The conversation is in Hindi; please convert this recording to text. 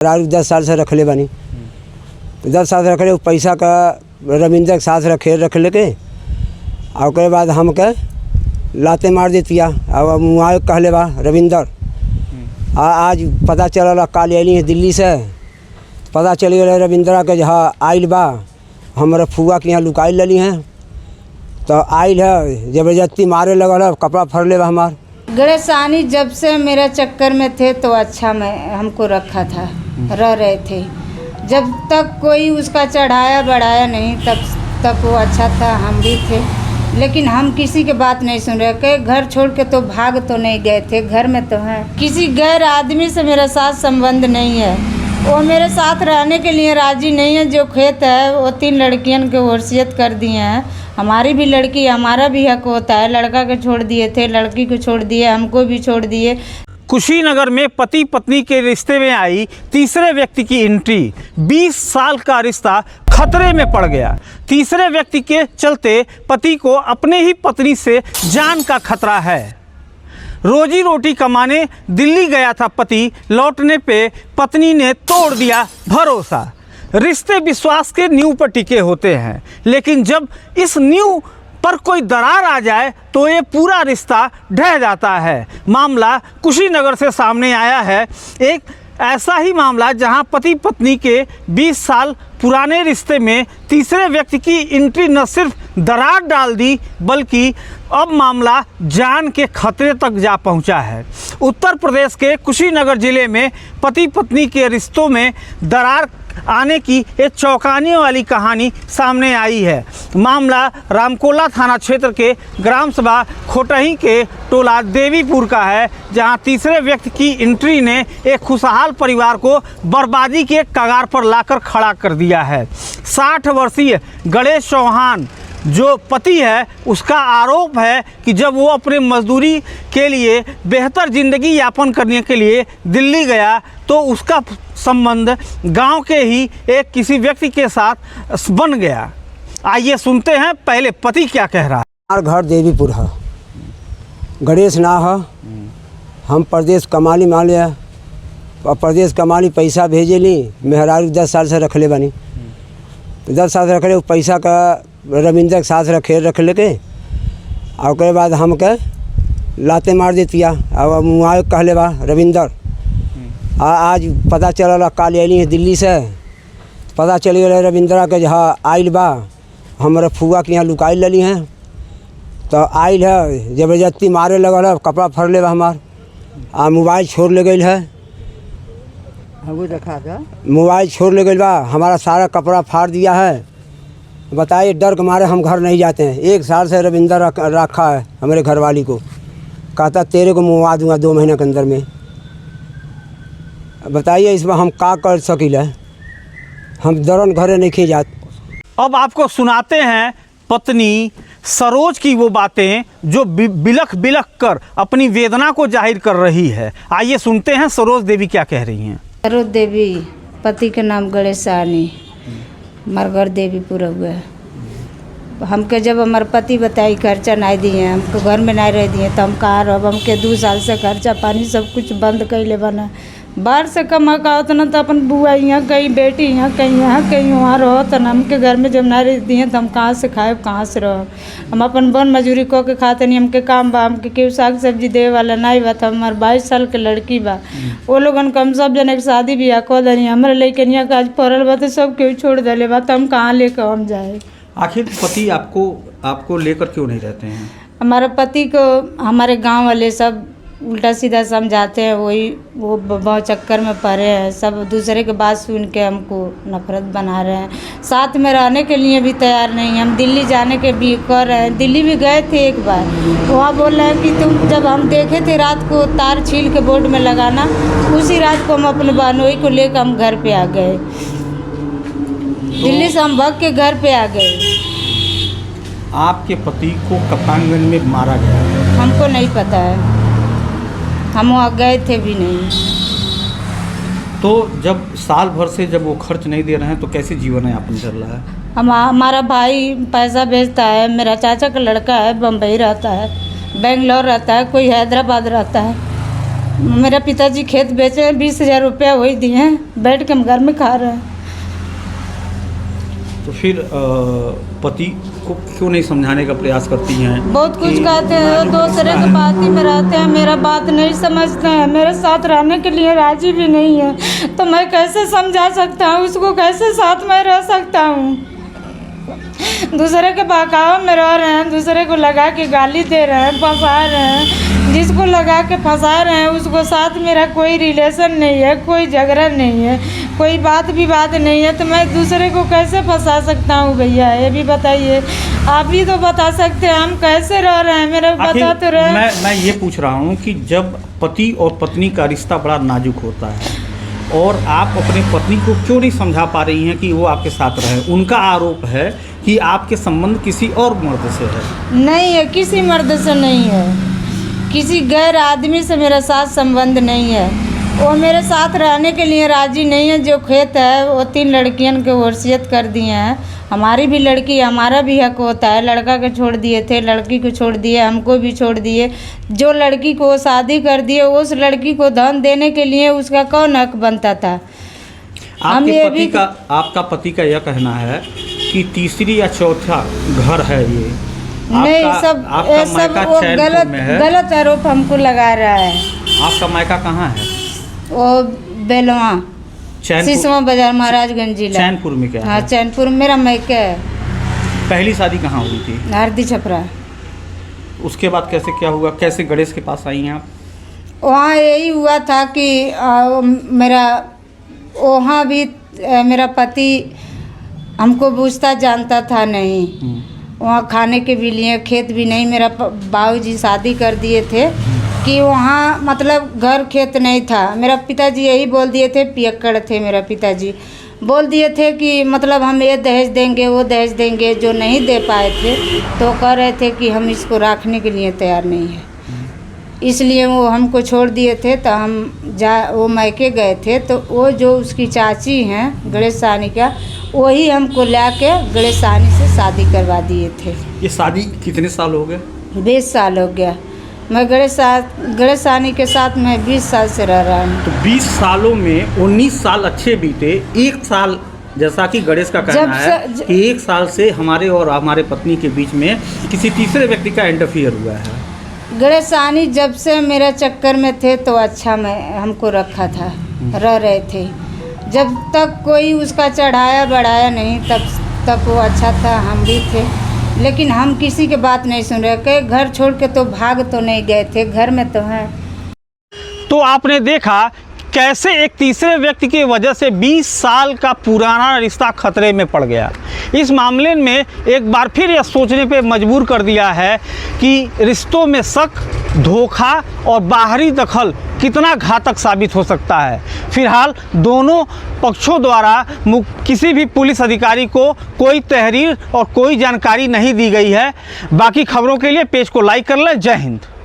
रारू 10 साल से रख ले बानी। 10 साल से रख ले, पैसा का रविंदर के साथ रख लेके और उसके बाद हम के लाते मार देतिया। अब मुआ कहले बा रविंदर आज पता चलल काल अली है दिल्ली से, पता चल गया रविंदरा के हाँ आइल बा हमारे फुआ के यहाँ लुकाई लली हैं तो आइल है जबरदस्ती मारे लगल है, कपड़ा फर ले बा हमार। गणेशानी जब से मेरा चक्कर में थे तो अच्छा मैं हमको रखा था, रह रहे थे। जब तक कोई उसका चढ़ाया बढ़ाया नहीं तब तक वो अच्छा था, हम भी थे। लेकिन हम किसी की बात नहीं सुन रहे कि घर छोड़ के तो भाग तो नहीं गए थे, घर में तो हैं। किसी गैर आदमी से मेरा साथ संबंध नहीं है, वो मेरे साथ रहने के लिए राजी नहीं है। जो खेत है वो 3 लड़कियों के वसीयत कर दिए हैं। हमारी भी लड़की, हमारा भी हक होता है। लड़का को छोड़ दिए थे, लड़की को छोड़ दिए, हमको भी छोड़ दिए। कुशीनगर में पति पत्नी के रिश्ते में आई तीसरे व्यक्ति की एंट्री। 20 साल का रिश्ता खतरे में पड़ गया। तीसरे व्यक्ति के चलते पति को अपने ही पत्नी से जान का खतरा है। रोजी रोटी कमाने दिल्ली गया था पति, लौटने पे पत्नी ने तोड़ दिया भरोसा। रिश्ते विश्वास के नींव पर टिके होते हैं, लेकिन जब इस नींव पर कोई दरार आ जाए तो ये पूरा रिश्ता ढह जाता है। मामला कुशीनगर से सामने आया है। एक ऐसा ही मामला जहां पति पत्नी के 20 साल पुराने रिश्ते में तीसरे व्यक्ति की एंट्री न सिर्फ दरार डाल दी बल्कि अब मामला जान के खतरे तक जा पहुंचा है। उत्तर प्रदेश के कुशीनगर जिले में पति पत्नी के रिश्तों में दरार आने की एक चौंकाने वाली कहानी सामने आई है। मामला रामकोला थाना क्षेत्र के ग्राम सभा खोटही के टोला देवीपुर का है, जहां तीसरे व्यक्ति की एंट्री ने एक खुशहाल परिवार को बर्बादी के कगार पर लाकर खड़ा कर दिया है। 60 वर्षीय गणेश चौहान जो पति है, उसका आरोप है कि जब वो अपने मजदूरी के लिए बेहतर ज़िंदगी यापन करने के लिए दिल्ली गया तो उसका संबंध गांव के ही एक किसी व्यक्ति के साथ बन गया। आइए सुनते हैं पहले पति क्या कह रहा है। हमारा घर देवीपुर है, गणेश ना है। हम प्रदेश कमाली मान लिया और प्रदेश कमाली पैसा भेजे ली। मेहरारू 10 साल से रख ले बानी। 10 साल से रख ले, पैसा का रविंदर के साथ रख लेके और उसके बाद हम के लाते मार देतिया। अब मुआ कहले बा रविंदर आज पता चलल काल अली है दिल्ली से, पता चल गया रविंदरा के हाँ आइल बा हमारे फुआ के यहाँ लुकाई लली हैं तो आइल है जबरदस्ती मारे लगल है, कपड़ा फर ले बा हमार। मोबाइल छोड़ ले गई है, वो देखा था मोबाइल छोड़ ले गई बा, हमारा सारा कपड़ा फाड़ दिया है। बताइए डर के मारे हम घर नहीं जाते हैं। 1 साल से रविंदर रखा है हमारे घरवाली को, कहता तेरे को मुआ दूंगा 2 महीने के अंदर में। बताइए इसमें हम का कर सकील है, हम दरन घरे नहीं खी जात। अब आपको सुनाते हैं पत्नी सरोज की वो बातें जो बिलख बिलख कर अपनी वेदना को जाहिर कर रही है। आइए सुनते हैं सरोज देवी क्या कह रही हैं। सरोज देवी, पति के नाम गणेशानी, हमारे घर देवीपुर हुआ। हमके जब हमारे पति बताई खर्चा नहीं दिए, हमको घर में नहीं रह दिए तो हम कहाँ रह। हमके 2 साल से खर्चा पानी सब कुछ बंद कर ले बना। बाहर से कमा का उतना तो अपन बुआ यहाँ कहीं बेटी यहाँ कहीं वहाँ रहो तो हमके घर में जब नहीं रह दिए तो हम कहाँ से खाए कहाँ से रहो। हम अपन बन मजूरी को के खाते नहीं, हमके काम बा, हमके केहू साग सब्जी दे वाला नहीं बा। हमारे 22 साल के लड़की बा, वो लोगन कम सब जने के शादी ब्याह को दनी हमारे लड़कनिया का आज पड़ल बा तो सब केहू छोड़ दिले बा तो हम कहाँ लेकर हम जाए। आखिर पति आपको लेकर क्यों नहीं रहते हैं? हमारे पति को हमारे गांव वाले सब उल्टा सीधा समझाते हैं, वो बहुत चक्कर में पड़े हैं। सब दूसरे के बात सुन के हमको नफरत बना रहे हैं, साथ में रहने के लिए भी तैयार नहीं। हम दिल्ली जाने के भी कर रहे हैं, दिल्ली भी गए थे एक बार। वहाँ बोल रहे हैं कि तुम जब हम देखे थे रात को तार छील के बोर्ड में लगाना, उसी रात को हम अपने बहनोई को लेकर हम घर पे आ गए। दिल्ली से हम भाग के घर पे आ गए। आपके पति को कप्तानगंज में मारा गया? हमको नहीं पता है, हम वहाँ गए थे भी नहीं। तो जब साल भर से जब वो खर्च नहीं दे रहे हैं तो कैसे जीवन यापन चल रहा है? हमारा भाई पैसा भेजता है, मेरा चाचा का लड़का है बम्बई रहता है, बेंगलोर रहता है, कोई हैदराबाद रहता है। मेरा पिताजी खेत बेचे, 20,000 रुपया वही दिए हैं, बैठ के हम घर में खा रहे हैं। तो फिर पति को क्यों नहीं समझाने का प्रयास करती हैं? बहुत कुछ कि कहते हैं, दूसरे के बात ही में रहते हैं, मेरा बात नहीं समझते हैं, मेरे साथ रहने के लिए राजी भी नहीं है। तो मैं कैसे समझा सकता हूँ उसको, कैसे साथ में रह सकता हूँ? दूसरे के बहकावे में रह रहे हैं, दूसरे को लगा के गाली दे रहे हैं, फंसा रहे हैं। जिसको लगा के फंसा रहे हैं उसको साथ मेरा कोई रिलेशन नहीं है, कोई झगड़ा नहीं है, कोई बात विवाद नहीं है, तो मैं दूसरे को कैसे फंसा सकता हूँ भैया? ये भी बताइए, आप भी तो बता सकते हैं हम कैसे रह रहे हैं, मेरे बता तो रहे। मैं ये पूछ रहा हूँ कि जब पति और पत्नी का रिश्ता बड़ा नाजुक होता है और आप अपने पत्नी को क्यों नहीं समझा पा रही हैं कि वो आपके साथ रहे? उनका आरोप है कि आपके संबंध किसी और मर्द से है। नहीं है, किसी मर्द से नहीं है, किसी गैर आदमी से मेरा साथ संबंध नहीं है। वो मेरे साथ रहने के लिए राजी नहीं है। जो खेत है वो 3 लड़कियन के वसीयत कर दिए हैं। हमारी भी लड़की, हमारा भी हक होता है। लड़का को छोड़ दिए थे, लड़की को छोड़ दिए, हमको भी छोड़ दिए। जो लड़की को शादी कर दिए उस लड़की को धन देने के लिए उसका कौन हक बनता था? आपका पति का यह कहना है कि तीसरी या चौथा घर है ये। नहीं, सब वो गलत आरोप हमको लगा रहा है। आपका मायका कहाँ है? वो बेलवा, सिसवा बाजार, महाराजगंज जिला। चैनपुर में क्या? हाँ, चैनपुर में मेरा मायका है। पहली शादी कहाँ हुई थी? हरदी छपरा। उसके बाद कैसे क्या हुआ? कैसे गणेश के पास आई हैं आप? वहाँ यही हुआ था कि मेरा वहाँ भी मेरा पति हमको पूछता जानता था नहीं। वहाँ खाने के भी लिए खेत भी नहीं। मेरा बाबूजी शादी कर दिए थे कि वहाँ मतलब घर खेत नहीं था। मेरा पिताजी यही बोल दिए थे, पियक्कड़ थे मेरा पिताजी, बोल दिए थे कि मतलब हम ये दहेज देंगे, वो दहेज देंगे। जो नहीं दे पाए थे तो कह रहे थे कि हम इसको रखने के लिए तैयार नहीं है, इसलिए वो हमको छोड़ दिए थे। तो हम वो मायके गए थे तो वो जो उसकी चाची हैं गणेश साहनी का, वही हमको लाके गणेश साहनी से शादी करवा दिए थे। ये शादी कितने साल हो गए? 20 साल हो गया। मैं गणेश साहनी के साथ मैं 20 साल से रह रहा हूँ। तो 20 सालों में 19 साल अच्छे बीते। 1 साल, जैसा कि गणेश का कहना है कि 1 साल से हमारे और हमारे पत्नी के बीच में किसी तीसरे व्यक्ति का इंटरफियर हुआ है। गणेश साहनी जब से मेरे चक्कर में थे तो अच्छा मैं हमको रखा था, रह रहे थे। जब तक कोई उसका चढ़ाया बढ़ाया नहीं तब वो अच्छा था, हम भी थे। लेकिन हम किसी के बात नहीं सुन रहे। कई घर छोड़ के तो भाग तो नहीं गए थे, घर में तो हैं। तो आपने देखा कैसे एक तीसरे व्यक्ति की वजह से 20 साल का पुराना रिश्ता खतरे में पड़ गया। इस मामले में एक बार फिर यह सोचने पे मजबूर कर दिया है कि रिश्तों में शक, धोखा और बाहरी दखल कितना घातक साबित हो सकता है। फिलहाल दोनों पक्षों द्वारा किसी भी पुलिस अधिकारी को कोई तहरीर और कोई जानकारी नहीं दी गई है। बाकी खबरों के लिए पेज को लाइक कर लें। जय हिंद।